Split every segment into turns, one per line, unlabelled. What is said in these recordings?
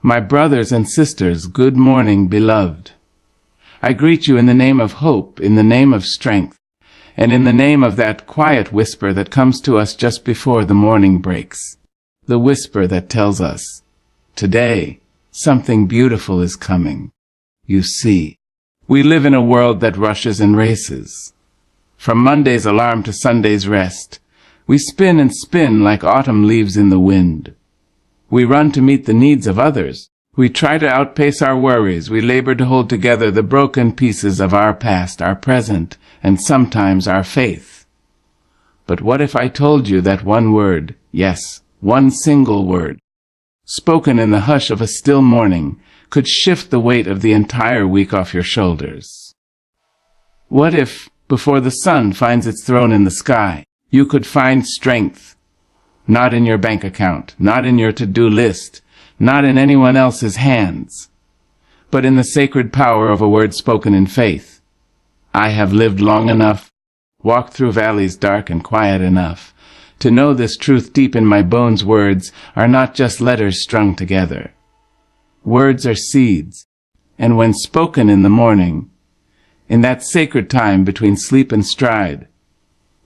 My brothers and sisters, good morning, beloved. I greet you in the name of hope, in the name of strength, and in the name of that quiet whisper that comes to us just before the morning breaks. The whisper that tells us, today, something beautiful is coming. You see, we live in a world that rushes and races. From Monday's alarm to Sunday's rest, we spin and spin like autumn leaves in the wind. We run to meet the needs of others. We try to outpace our worries. We labor to hold together the broken pieces of our past, our present, and sometimes our faith. But what if I told you that one word, yes, one single word, spoken in the hush of a still morning, could shift the weight of the entire week off your shoulders? What if, before the sun finds its throne in the sky, you could find strength, not in your bank account, not in your to-do list, not in anyone else's hands, but in the sacred power of a word spoken in faith? I have lived long enough, walked through valleys dark and quiet enough, to know this truth deep in my bones. Words are not just letters strung together. Words are seeds, and when spoken in the morning, in that sacred time between sleep and stride,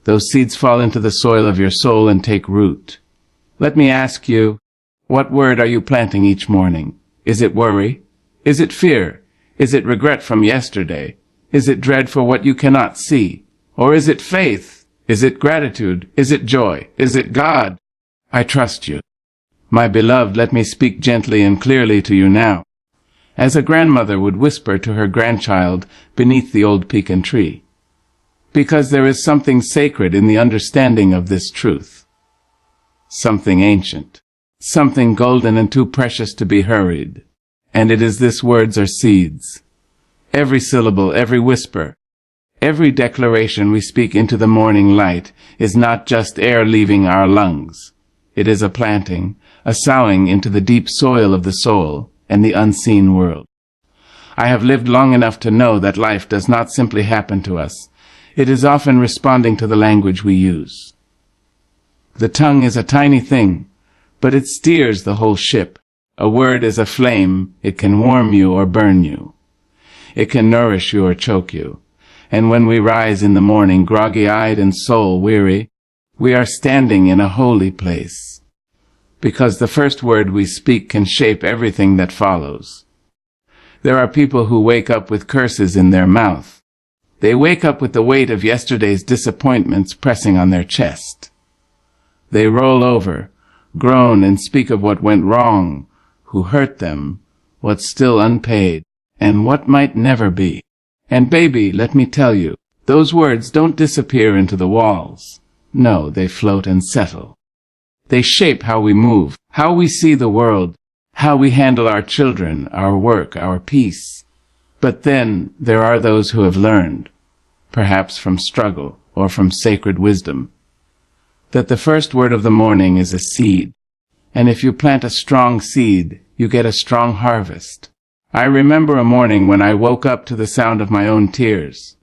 those seeds fall into the soil of your soul and take root. Let me ask you, what word are you planting each morning? Is it worry? Is it fear? Is it regret from yesterday? Is it dread for what you cannot see? Or is it faith? Is it gratitude? Is it joy? Is it God? I trust you. My beloved, let me speak gently and clearly to you now, as a grandmother would whisper to her grandchild beneath the old pecan tree, because there is something sacred in the understanding of this truth, something ancient, something golden and too precious to be hurried, and it is this: words are seeds. Every syllable, every whisper, every declaration we speak into the morning light is not just air leaving our lungs. It is a planting, a sowing into the deep soil of the soul and the unseen world. I have lived long enough to know that life does not simply happen to us. It is often responding to the language we use. The tongue is a tiny thing, but it steers the whole ship. A word is a flame. It can warm you or burn you. It can nourish you or choke you. And when we rise in the morning, groggy-eyed and soul-weary, we are standing in a holy place, because the first word we speak can shape everything that follows. There are people who wake up with curses in their mouth. They wake up with the weight of yesterday's disappointments pressing on their chest. They roll over, groan, and speak of what went wrong, who hurt them, what's still unpaid, and what might never be. And baby, let me tell you, those words don't disappear into the walls. No, they float and settle. They shape how we move, how we see the world, how we handle our children, our work, our peace. But then there are those who have learned, perhaps from struggle or from sacred wisdom, that the first word of the morning is a seed, and if you plant a strong seed, you get a strong harvest. I remember a morning when I woke up to the sound of my own tears.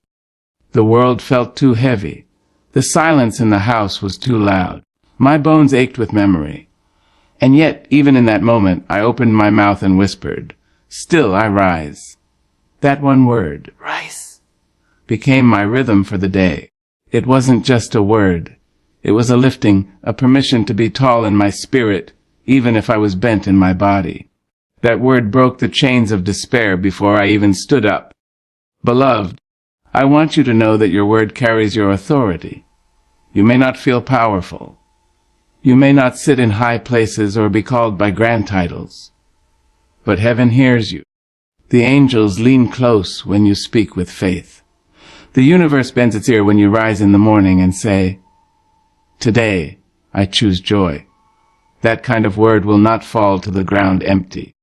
The world felt too heavy. The silence in the house was too loud. My bones ached with memory. And yet, even in that moment, I opened my mouth and whispered, "Still I rise." That one word, rise, became my rhythm for the day. It wasn't just a word. It was a lifting, a permission to be tall in my spirit, even if I was bent in my body. That word broke the chains of despair before I even stood up. Beloved, I want you to know that your word carries your authority. You may not feel powerful. You may not sit in high places or be called by grand titles. But heaven hears you. The angels lean close when you speak with faith. The universe bends its ear when you rise in the morning and say, "Today, I choose joy." That kind of word will not fall to the ground empty.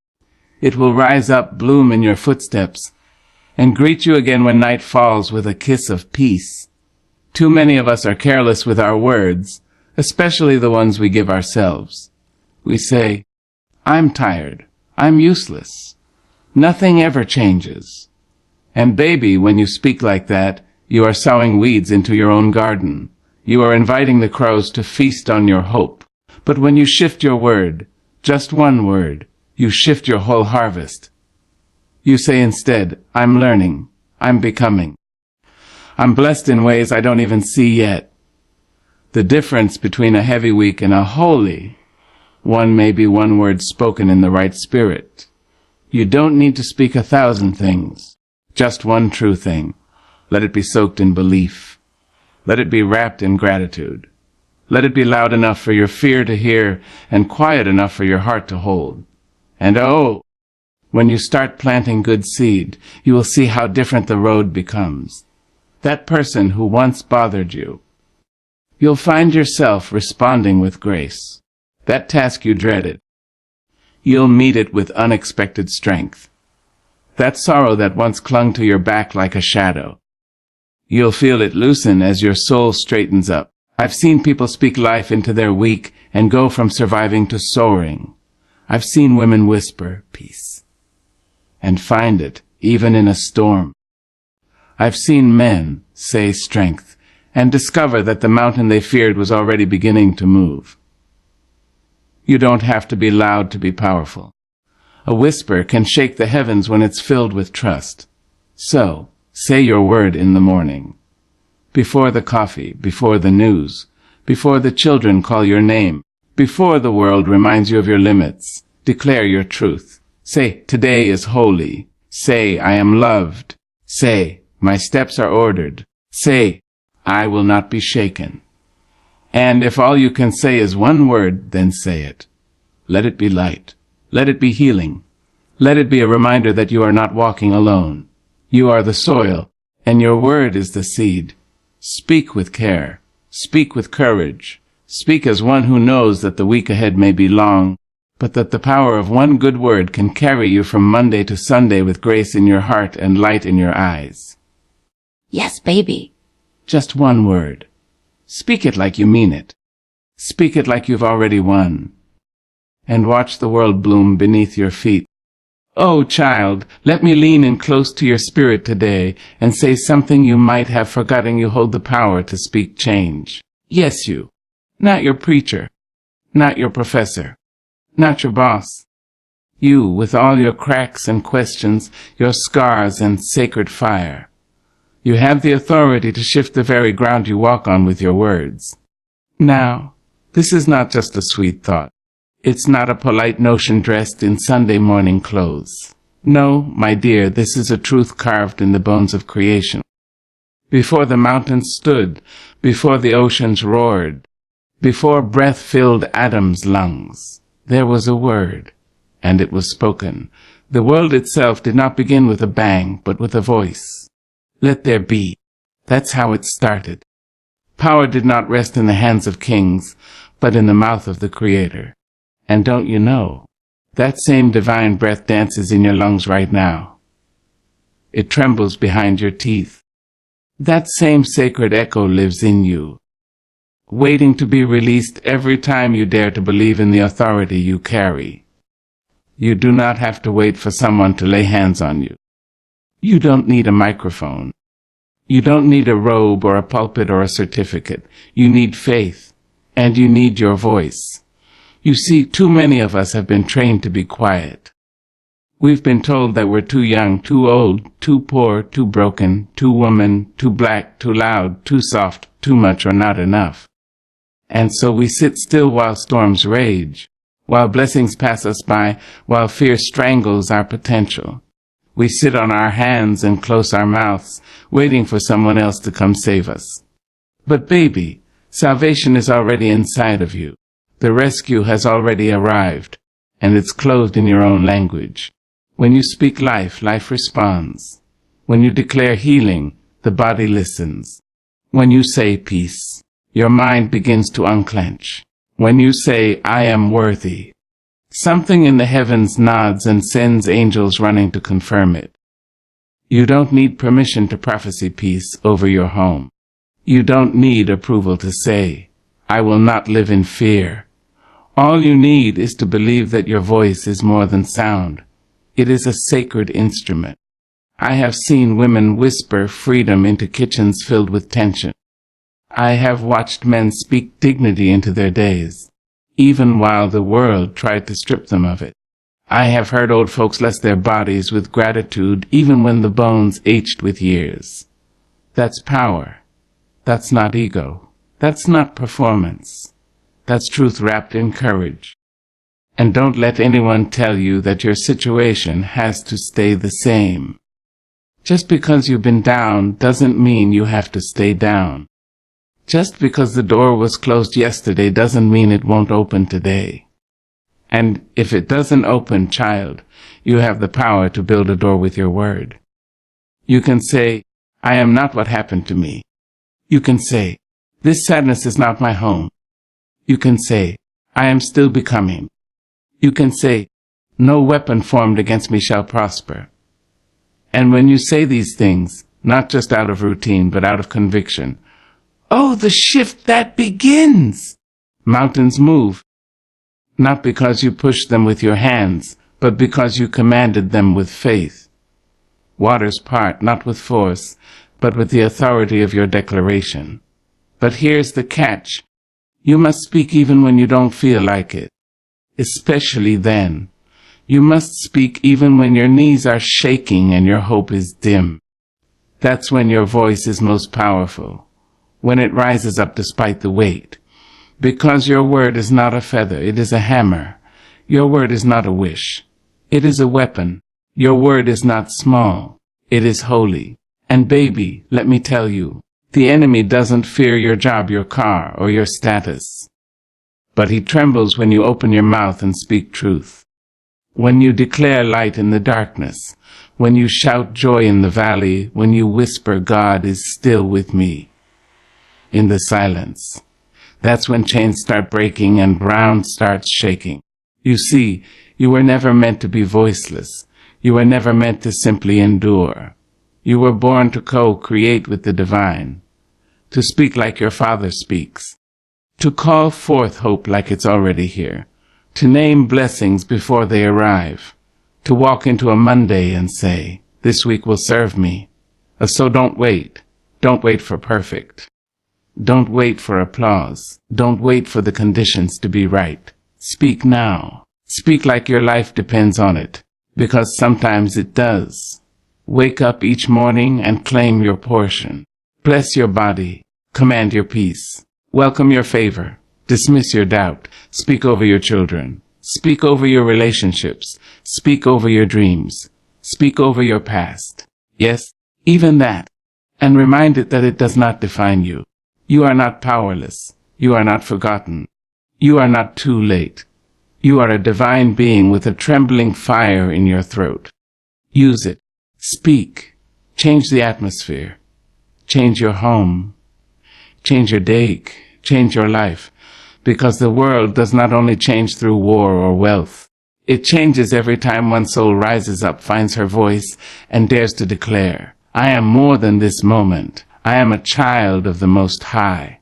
It will rise up, bloom in your footsteps, and greet you again when night falls with a kiss of peace. Too many of us are careless with our words, especially the ones we give ourselves. We say, "I'm tired. I'm useless. Nothing ever changes." And baby, when you speak like that, you are sowing weeds into your own garden. You are inviting the crows to feast on your hope. But when you shift your word, just one word, you shift your whole harvest. You say instead, I'm learning, I'm becoming. I'm blessed in ways I don't even see yet. The difference between a heavy week and a holy one may be one word spoken in the right spirit. You don't need to speak 1,000 things, just one true thing. Let it be soaked in belief. Let it be wrapped in gratitude. Let it be loud enough for your fear to hear and quiet enough for your heart to hold. And oh, when you start planting good seed, you will see how different the road becomes. That person who once bothered you, you'll find yourself responding with grace. That task you dreaded, you'll meet it with unexpected strength. That sorrow that once clung to your back like a shadow, you'll feel it loosen as your soul straightens up. I've seen people speak life into their week and go from surviving to soaring. I've seen women whisper peace and find it even in a storm. I've seen men say strength and discover that the mountain they feared was already beginning to move. You don't have to be loud to be powerful. A whisper can shake the heavens when it's filled with trust. So, say your word in the morning. Before the coffee, before the news, before the children call your name, before the world reminds you of your limits, declare your truth. Say, today is holy. Say, I am loved. Say, my steps are ordered. Say, I will not be shaken. And if all you can say is one word, then say it. Let it be light. Let it be healing. Let it be a reminder that you are not walking alone. You are the soil, and your word is the seed. Speak with care. Speak with courage. Speak as one who knows that the week ahead may be long, but that the power of one good word can carry you from Monday to Sunday with grace in your heart and light in your eyes.
Yes, baby.
Just one word. Speak it like you mean it. Speak it like you've already won. And watch the world bloom beneath your feet. Oh, child, let me lean in close to your spirit today and say something you might have forgotten. You hold the power to speak change. Yes, you. Not your preacher. Not your professor. Not your boss. You, with all your cracks and questions, your scars and sacred fire. You have the authority to shift the very ground you walk on with your words. Now, this is not just a sweet thought. It's not a polite notion dressed in Sunday morning clothes. No, my dear, this is a truth carved in the bones of creation. Before the mountains stood, before the oceans roared, before breath filled Adam's lungs, there was a word, and it was spoken. The world itself did not begin with a bang, but with a voice. Let there be. That's how it started. Power did not rest in the hands of kings, but in the mouth of the Creator. And don't you know, that same divine breath dances in your lungs right now. It trembles behind your teeth. That same sacred echo lives in you, waiting to be released every time you dare to believe in the authority you carry. You do not have to wait for someone to lay hands on you. You don't need a microphone. You don't need a robe or a pulpit or a certificate. You need faith, and you need your voice. You see, too many of us have been trained to be quiet. We've been told that we're too young, too old, too poor, too broken, too woman, too black, too loud, too soft, too much or not enough. And so we sit still while storms rage, while blessings pass us by, while fear strangles our potential. We sit on our hands and close our mouths, waiting for someone else to come save us. But baby, salvation is already inside of you. The rescue has already arrived, and it's clothed in your own language. When you speak life, life responds. When you declare healing, the body listens. When you say peace, your mind begins to unclench. When you say, I am worthy, something in the heavens nods and sends angels running to confirm it. You don't need permission to prophesy peace over your home. You don't need approval to say, I will not live in fear. All you need is to believe that your voice is more than sound. It is a sacred instrument. I have seen women whisper freedom into kitchens filled with tension. I have watched men speak dignity into their days, even while the world tried to strip them of it. I have heard old folks bless their bodies with gratitude even when the bones ached with years. That's power. That's not ego. That's not performance. That's truth wrapped in courage. And don't let anyone tell you that your situation has to stay the same. Just because you've been down doesn't mean you have to stay down. Just because the door was closed yesterday doesn't mean it won't open today. And if it doesn't open, child, you have the power to build a door with your word. You can say, I am not what happened to me. You can say, this sadness is not my home. You can say, I am still becoming. You can say, no weapon formed against me shall prosper. And when you say these things, not just out of routine, but out of conviction, oh, the shift that begins! Mountains move, not because you pushed them with your hands, but because you commanded them with faith. Waters part, not with force, but with the authority of your declaration. But here's the catch. You must speak even when you don't feel like it. Especially then. You must speak even when your knees are shaking and your hope is dim. That's when your voice is most powerful, when it rises up despite the weight. Because your word is not a feather, it is a hammer. Your word is not a wish. It is a weapon. Your word is not small. It is holy. And baby, let me tell you, the enemy doesn't fear your job, your car, or your status. But he trembles when you open your mouth and speak truth. When you declare light in the darkness, when you shout joy in the valley, when you whisper, God is still with me. In the silence. That's when chains start breaking and ground starts shaking. You see, you were never meant to be voiceless. You were never meant to simply endure. You were born to co-create with the divine, to speak like your Father speaks, to call forth hope like it's already here, to name blessings before they arrive, to walk into a Monday and say, this week will serve me. So don't wait. Don't wait for perfect. Don't wait for applause. Don't wait for the conditions to be right. Speak now. Speak like your life depends on it, because sometimes it does. Wake up each morning and claim your portion. Bless your body. Command your peace. Welcome your favor. Dismiss your doubt. Speak over your children. Speak over your relationships. Speak over your dreams. Speak over your past. Yes, even that. And remind it that it does not define you. You are not powerless. You are not forgotten. You are not too late. You are a divine being with a trembling fire in your throat. Use it. Speak. Change the atmosphere. Change your home. Change your day. Change your life. Because the world does not only change through war or wealth. It changes every time one soul rises up, finds her voice, and dares to declare, I am more than this moment. I am a child of the Most High.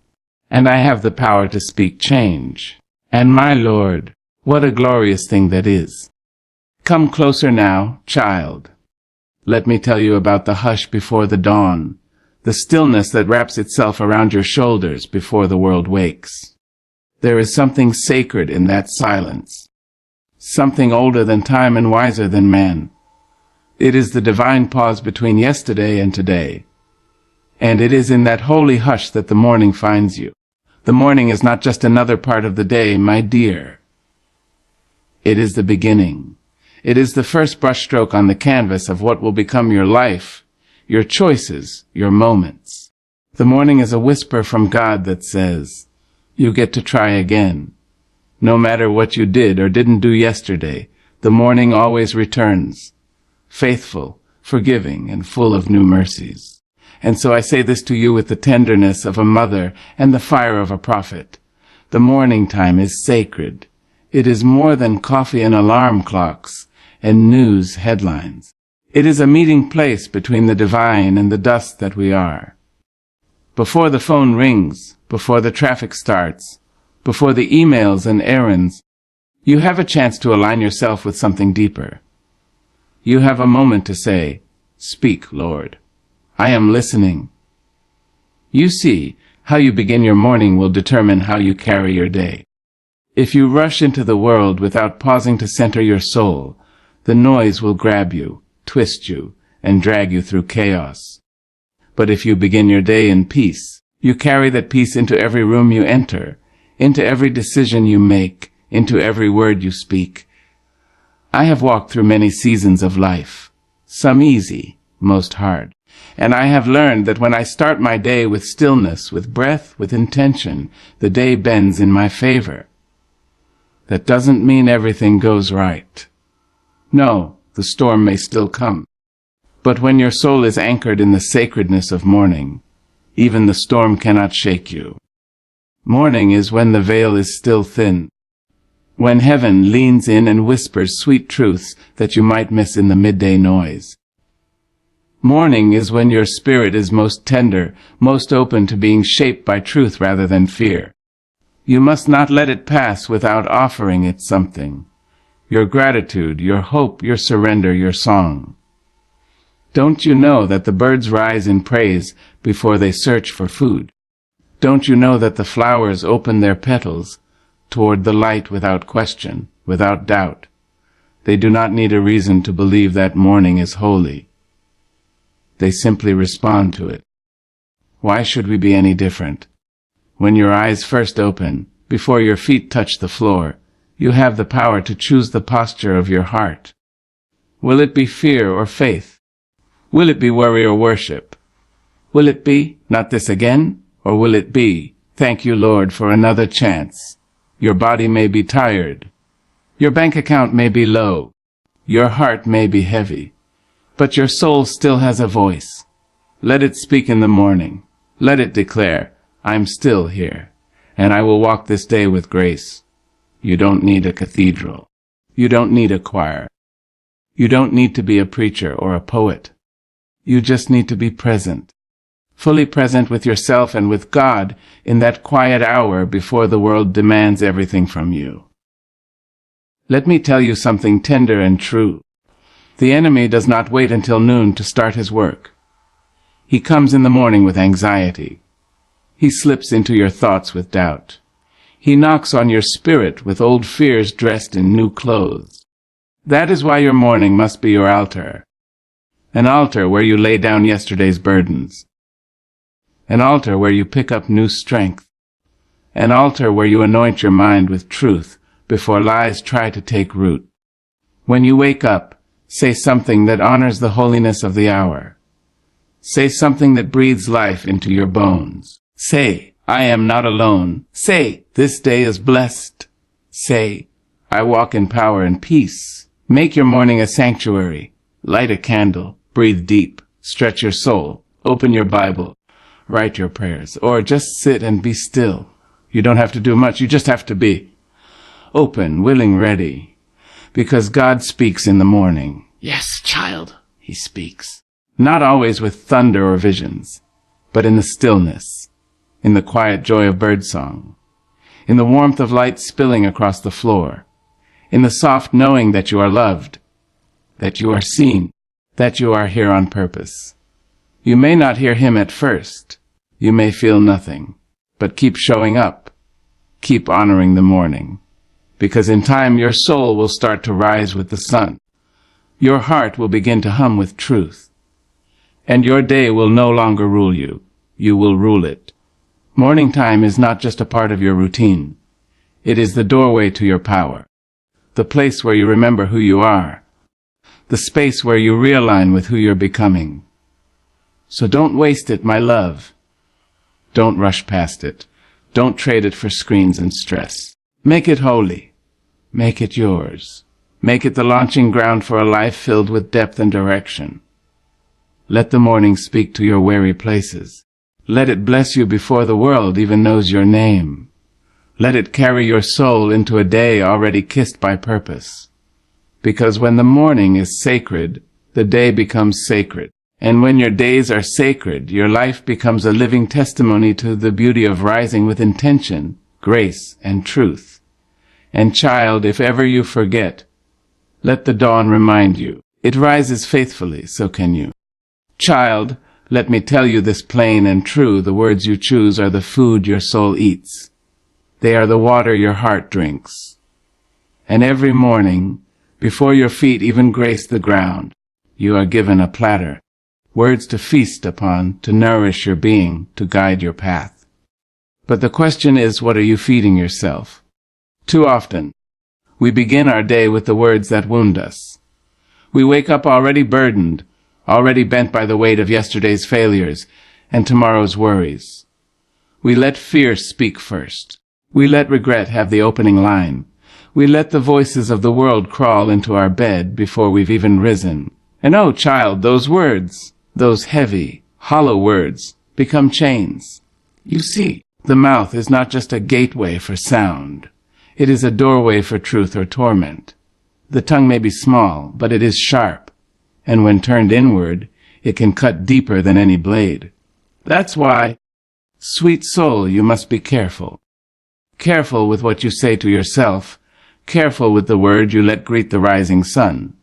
And I have the power to speak change. And my Lord, what a glorious thing that is. Come closer now, child. Let me tell you about the hush before the dawn, the stillness that wraps itself around your shoulders before the world wakes. There is something sacred in that silence, something older than time and wiser than man. It is the divine pause between yesterday and today. And it is in that holy hush that the morning finds you. The morning is not just another part of the day, my dear. It is the beginning. It is the first brushstroke on the canvas of what will become your life, your choices, your moments. The morning is a whisper from God that says, you get to try again. No matter what you did or didn't do yesterday, the morning always returns, faithful, forgiving, and full of new mercies. And so I say this to you with the tenderness of a mother and the fire of a prophet. The morning time is sacred. It is more than coffee and alarm clocks and news headlines. It is a meeting place between the divine and the dust that we are. Before the phone rings, before the traffic starts, before the emails and errands, you have a chance to align yourself with something deeper. You have a moment to say, speak, Lord. I am listening. You see, how you begin your morning will determine how you carry your day. If you rush into the world without pausing to center your soul, the noise will grab you, twist you, and drag you through chaos. But if you begin your day in peace, you carry that peace into every room you enter, into every decision you make, into every word you speak. I have walked through many seasons of life, some easy, most hard, and I have learned that when I start my day with stillness, with breath, with intention, the day bends in my favor. That doesn't mean everything goes right. No, the storm may still come. But when your soul is anchored in the sacredness of morning, even the storm cannot shake you. Morning is when the veil is still thin, when heaven leans in and whispers sweet truths that you might miss in the midday noise. Morning is when your spirit is most tender, most open to being shaped by truth rather than fear. You must not let it pass without offering it something. Your gratitude, your hope, your surrender, your song. Don't you know that the birds rise in praise before they search for food? Don't you know that the flowers open their petals toward the light without question, without doubt? They do not need a reason to believe that morning is holy. They simply respond to it. Why should we be any different? When your eyes first open, before your feet touch the floor, you have the power to choose the posture of your heart. Will it be fear or faith? Will it be worry or worship? Will it be, not this again? Or will it be, thank you, Lord, for another chance? Your body may be tired. Your bank account may be low. Your heart may be heavy. But your soul still has a voice. Let it speak in the morning. Let it declare, I'm still here, and I will walk this day with grace. You don't need a cathedral. You don't need a choir. You don't need to be a preacher or a poet. You just need to be present, fully present with yourself and with God in that quiet hour before the world demands everything from you. Let me tell you something tender and true. The enemy does not wait until noon to start his work. He comes in the morning with anxiety. He slips into your thoughts with doubt. He knocks on your spirit with old fears dressed in new clothes. That is why your morning must be your altar. An altar where you lay down yesterday's burdens. An altar where you pick up new strength. An altar where you anoint your mind with truth before lies try to take root. When you wake up, say something that honors the holiness of the hour. Say something that breathes life into your bones. Say, I am not alone. Say, this day is blessed. Say, I walk in power and peace. Make your morning a sanctuary. Light a candle. Breathe deep. Stretch your soul. Open your Bible. Write your prayers. Or just sit and be still. You don't have to do much. You just have to be open, willing, ready. Because God speaks in the morning.
Yes, child.
He speaks. Not always with thunder or visions, but in the stillness, in the quiet joy of birdsong, in the warmth of light spilling across the floor, in the soft knowing that you are loved, that you are seen, that you are here on purpose. You may not hear him at first. You may feel nothing, but keep showing up. Keep honoring the morning, because in time your soul will start to rise with the sun. Your heart will begin to hum with truth. And your day will no longer rule you. You will rule it. Morning time is not just a part of your routine. It is the doorway to your power. The place where you remember who you are. The space where you realign with who you're becoming. So don't waste it, my love. Don't rush past it. Don't trade it for screens and stress. Make it holy. Make it yours. Make it the launching ground for a life filled with depth and direction. Let the morning speak to your weary places. Let it bless you before the world even knows your name. Let it carry your soul into a day already kissed by purpose. Because when the morning is sacred, the day becomes sacred. And when your days are sacred, your life becomes a living testimony to the beauty of rising with intention, grace, and truth. And child, if ever you forget, let the dawn remind you. It rises faithfully, so can you. Child, let me tell you this plain and true, the words you choose are the food your soul eats. They are the water your heart drinks. And every morning, before your feet even grace the ground, you are given a platter, words to feast upon, to nourish your being, to guide your path. But the question is, what are you feeding yourself? Too often, we begin our day with the words that wound us. We wake up already burdened, already bent by the weight of yesterday's failures and tomorrow's worries. We let fear speak first. We let regret have the opening line. We let the voices of the world crawl into our bed before we've even risen. And oh, child, those words, those heavy, hollow words, become chains. You see, the mouth is not just a gateway for sound. It is a doorway for truth or torment. The tongue may be small, but it is sharp, and when turned inward, it can cut deeper than any blade. That's why, sweet soul, you must be careful. Careful with what you say to yourself, careful with the word you let greet the rising sun.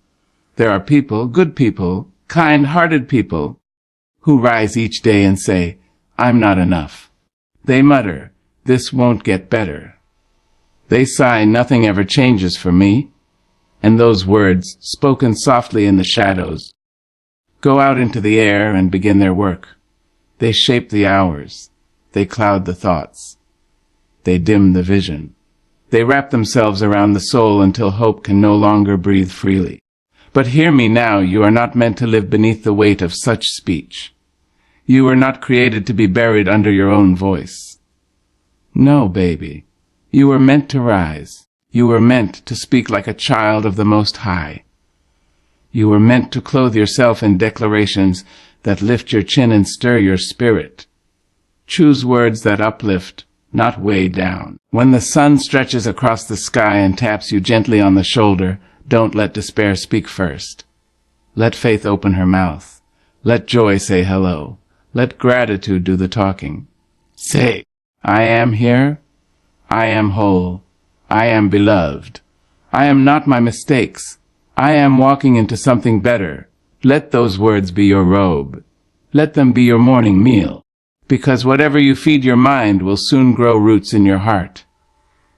There are people, good people, kind-hearted people, who rise each day and say, I'm not enough. They mutter, this won't get better. They sigh, nothing ever changes for me. And those words, spoken softly in the shadows, go out into the air and begin their work. They shape the hours. They cloud the thoughts. They dim the vision. They wrap themselves around the soul until hope can no longer breathe freely. But hear me now, you are not meant to live beneath the weight of such speech. You were not created to be buried under your own voice. No, baby. You were meant to rise. You were meant to speak like a child of the Most High. You were meant to clothe yourself in declarations that lift your chin and stir your spirit. Choose words that uplift, not weigh down. When the sun stretches across the sky and taps you gently on the shoulder, don't let despair speak first. Let faith open her mouth. Let joy say hello. Let gratitude do the talking. Say, I am here. I am whole. I am beloved. I am not my mistakes. I am walking into something better. Let those words be your robe. Let them be your morning meal. Because whatever you feed your mind will soon grow roots in your heart.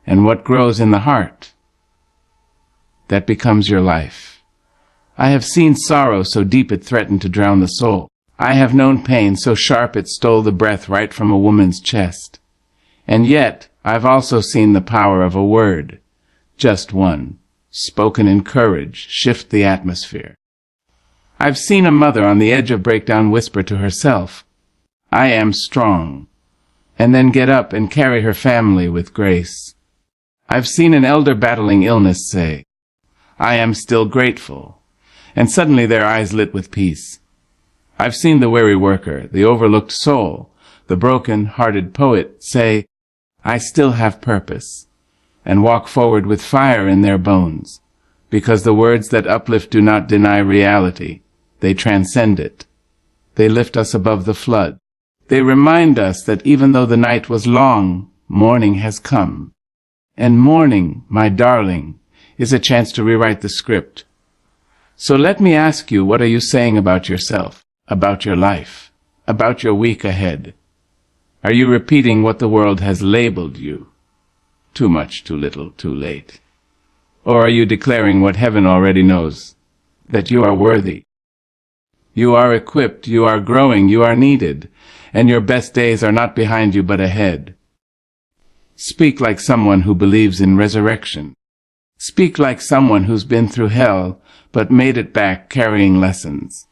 And what grows in the heart, that becomes your life. I have seen sorrow so deep it threatened to drown the soul. I have known pain so sharp it stole the breath right from a woman's chest. And yet, I've also seen the power of a word, just one, spoken in courage, shift the atmosphere. I've seen a mother on the edge of breakdown whisper to herself, I am strong, and then get up and carry her family with grace. I've seen an elder battling illness say, I am still grateful, and suddenly their eyes lit with peace. I've seen the weary worker, the overlooked soul, the broken-hearted poet say, I still have purpose, and walk forward with fire in their bones, because the words that uplift do not deny reality. They transcend it. They lift us above the flood. They remind us that even though the night was long, morning has come. And morning, my darling, is a chance to rewrite the script. So let me ask you, what are you saying about yourself, about your life, about your week ahead? Are you repeating what the world has labeled you? Too much, too little, too late. Or are you declaring what heaven already knows? That you are worthy. You are equipped, you are growing, you are needed, and your best days are not behind you but ahead. Speak like someone who believes in resurrection. Speak like someone who's been through hell but made it back carrying lessons.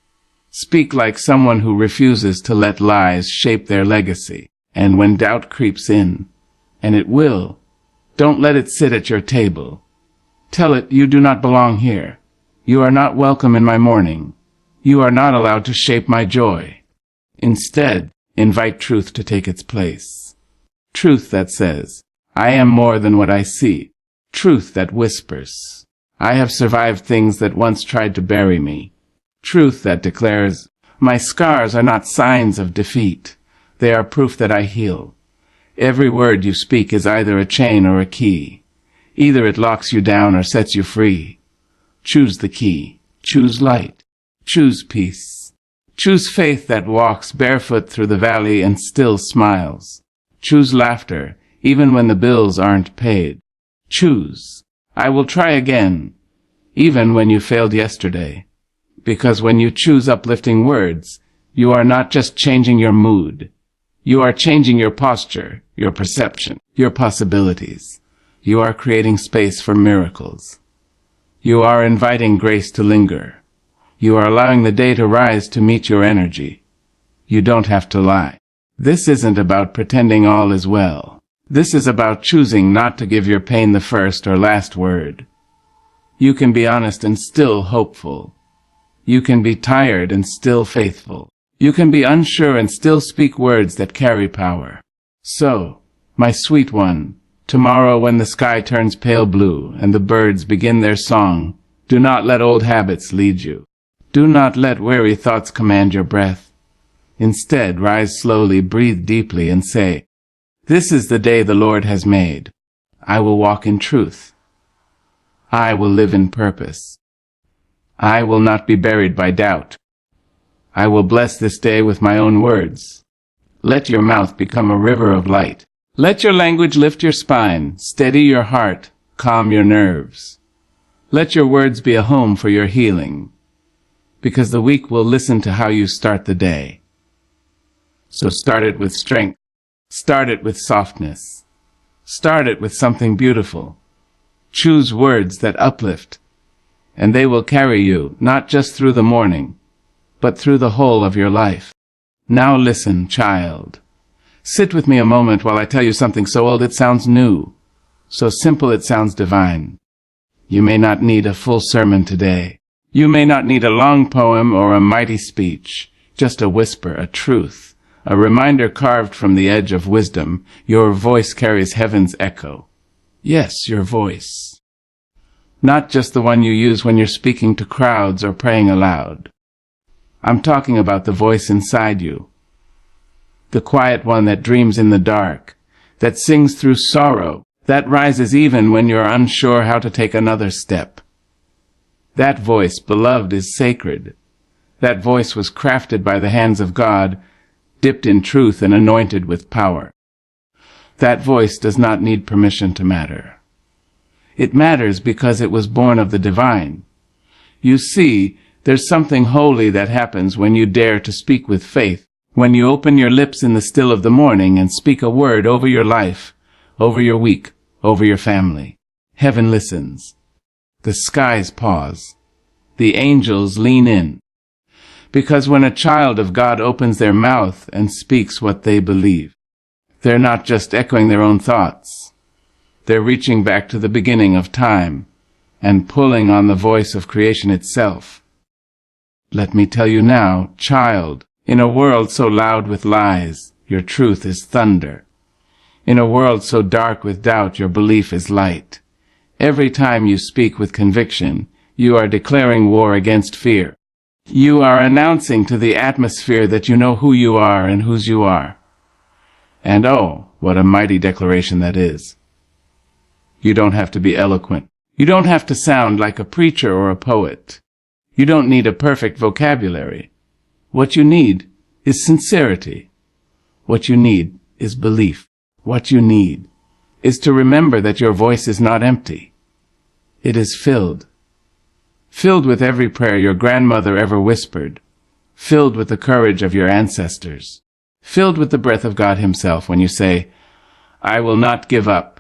Speak like someone who refuses to let lies shape their legacy. And when doubt creeps in, and it will, don't let it sit at your table. Tell it you do not belong here. You are not welcome in my morning. You are not allowed to shape my joy. Instead, invite truth to take its place. Truth that says, I am more than what I see. Truth that whispers, I have survived things that once tried to bury me. Truth that declares, my scars are not signs of defeat. They are proof that I heal. Every word you speak is either a chain or a key. Either it locks you down or sets you free. Choose the key. Choose light. Choose peace. Choose faith that walks barefoot through the valley and still smiles. Choose laughter, even when the bills aren't paid. Choose. I will try again, even when you failed yesterday. Because when you choose uplifting words, you are not just changing your mood. You are changing your posture, your perception, your possibilities. You are creating space for miracles. You are inviting grace to linger. You are allowing the day to rise to meet your energy. You don't have to lie. This isn't about pretending all is well. This is about choosing not to give your pain the first or last word. You can be honest and still hopeful. You can be tired and still faithful. You can be unsure and still speak words that carry power. So, my sweet one, tomorrow when the sky turns pale blue and the birds begin their song, do not let old habits lead you. Do not let weary thoughts command your breath. Instead, rise slowly, breathe deeply, and say, "This is the day the Lord has made. I will walk in truth. I will live in purpose. I will not be buried by doubt. I will bless this day with my own words." Let your mouth become a river of light. Let your language lift your spine, steady your heart, calm your nerves. Let your words be a home for your healing, because the weak will listen to how you start the day. So start it with strength. Start it with softness. Start it with something beautiful. Choose words that uplift, and they will carry you not just through the morning, but through the whole of your life. Now listen, child. Sit with me a moment while I tell you something so old it sounds new, so simple it sounds divine. You may not need a full sermon today. You may not need a long poem or a mighty speech, just a whisper, a truth. A reminder carved from the edge of wisdom. Your voice carries heaven's echo. Yes, your voice. Not just the one you use when you're speaking to crowds or praying aloud. I'm talking about the voice inside you. The quiet one that dreams in the dark, that sings through sorrow, that rises even when you're unsure how to take another step. That voice, beloved, is sacred. That voice was crafted by the hands of God, dipped in truth and anointed with power. That voice does not need permission to matter. It matters because it was born of the divine. You see, there's something holy that happens when you dare to speak with faith, when you open your lips in the still of the morning and speak a word over your life, over your week, over your family. Heaven listens. The skies pause. The angels lean in. Because when a child of God opens their mouth and speaks what they believe, they're not just echoing their own thoughts. They're reaching back to the beginning of time and pulling on the voice of creation itself. Let me tell you now, child, in a world so loud with lies, your truth is thunder. In a world so dark with doubt, your belief is light. Every time you speak with conviction, you are declaring war against fear. You are announcing to the atmosphere that you know who you are and whose you are. And oh, what a mighty declaration that is. You don't have to be eloquent. You don't have to sound like a preacher or a poet. You don't need a perfect vocabulary. What you need is sincerity. What you need is belief. What you need is to remember that your voice is not empty. It is filled. Filled with every prayer your grandmother ever whispered, filled with the courage of your ancestors, filled with the breath of God himself when you say, "I will not give up."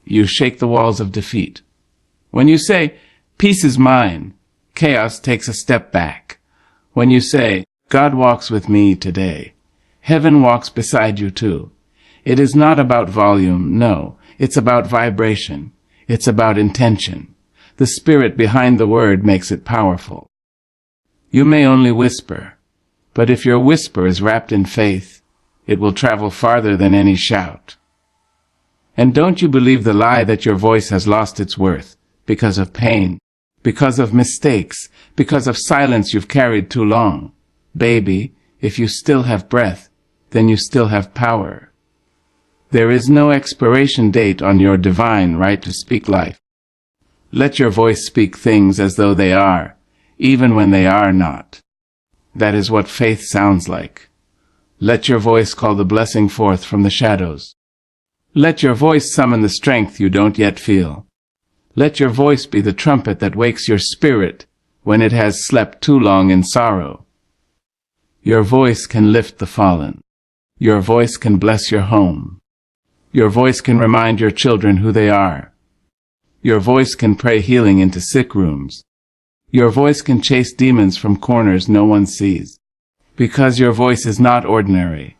You shake the walls of defeat. When you say, "Peace is mine," chaos takes a step back. When you say, "God walks with me today," heaven walks beside you too. It is not about volume, no. It's about vibration. It's about intention. The spirit behind the word makes it powerful. You may only whisper, but if your whisper is wrapped in faith, it will travel farther than any shout. And don't you believe the lie that your voice has lost its worth because of pain, because of mistakes, because of silence you've carried too long. Baby, if you still have breath, then you still have power. There is no expiration date on your divine right to speak life. Let your voice speak things as though they are, even when they are not. That is what faith sounds like. Let your voice call the blessing forth from the shadows. Let your voice summon the strength you don't yet feel. Let your voice be the trumpet that wakes your spirit when it has slept too long in sorrow. Your voice can lift the fallen. Your voice can bless your home. Your voice can remind your children who they are. Your voice can pray healing into sick rooms. Your voice can chase demons from corners no one sees. Because your voice is not ordinary.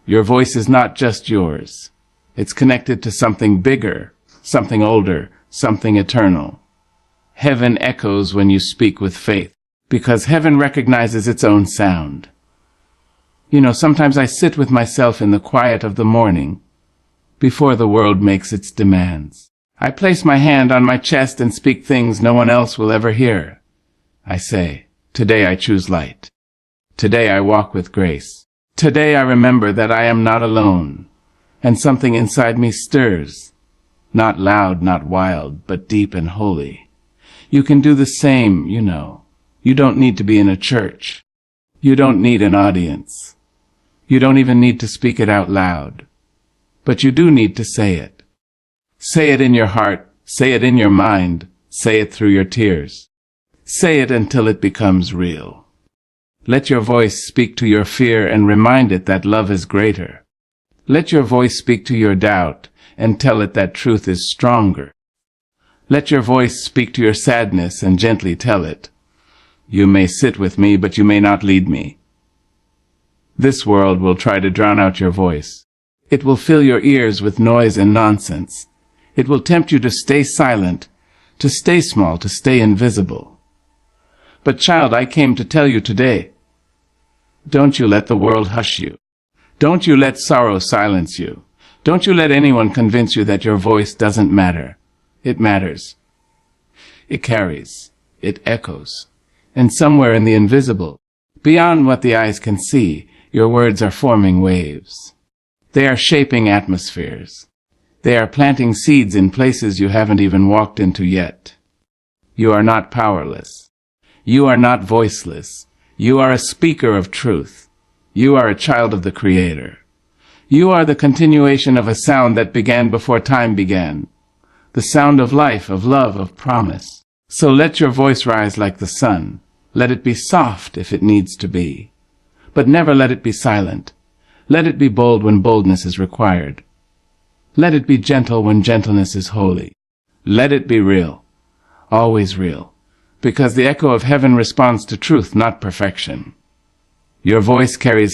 Your voice is not just yours. It's connected to something bigger, something older, something eternal. Heaven echoes when you speak with faith, because heaven recognizes its own sound. You know, sometimes I sit with myself in the quiet of the morning, before the world makes its demands. I place my hand on my chest and speak things no one else will ever hear. I say, today I choose light. Today I walk with grace. Today I remember that I am not alone, and something inside me stirs. Not loud, not wild, but deep and holy. You can do the same, you know. You don't need to be in a church. You don't need an audience. You don't even need to speak it out loud. But you do need to say it. Say it in your heart. Say it in your mind. Say it through your tears. Say it until it becomes real. Let your voice speak to your fear and remind it that love is greater. Let your voice speak to your doubt and tell it that truth is stronger. Let your voice speak to your sadness and gently tell it, you may sit with me, but you may not lead me. This world will try to drown out your voice. It will fill your ears with noise and nonsense. It will tempt you to stay silent, to stay small, to stay invisible. But child, I came to tell you today, don't you let the world hush you. Don't you let sorrow silence you. Don't you let anyone convince you that your voice doesn't matter. It matters. It carries. It echoes. And somewhere in the invisible, beyond what the eyes can see, your words are forming waves. They are shaping atmospheres. They are planting seeds in places you haven't even walked into yet. You are not powerless. You are not voiceless. You are a speaker of truth. You are a child of the Creator. You are the continuation of a sound that began before time began. The sound of life, of love, of promise. So let your voice rise like the sun. Let it be soft if it needs to be. But never let it be silent. Let it be bold when boldness is required. Let it be gentle when gentleness is holy. Let it be real. Always real. Because the echo of heaven responds to truth, not perfection. Your voice carries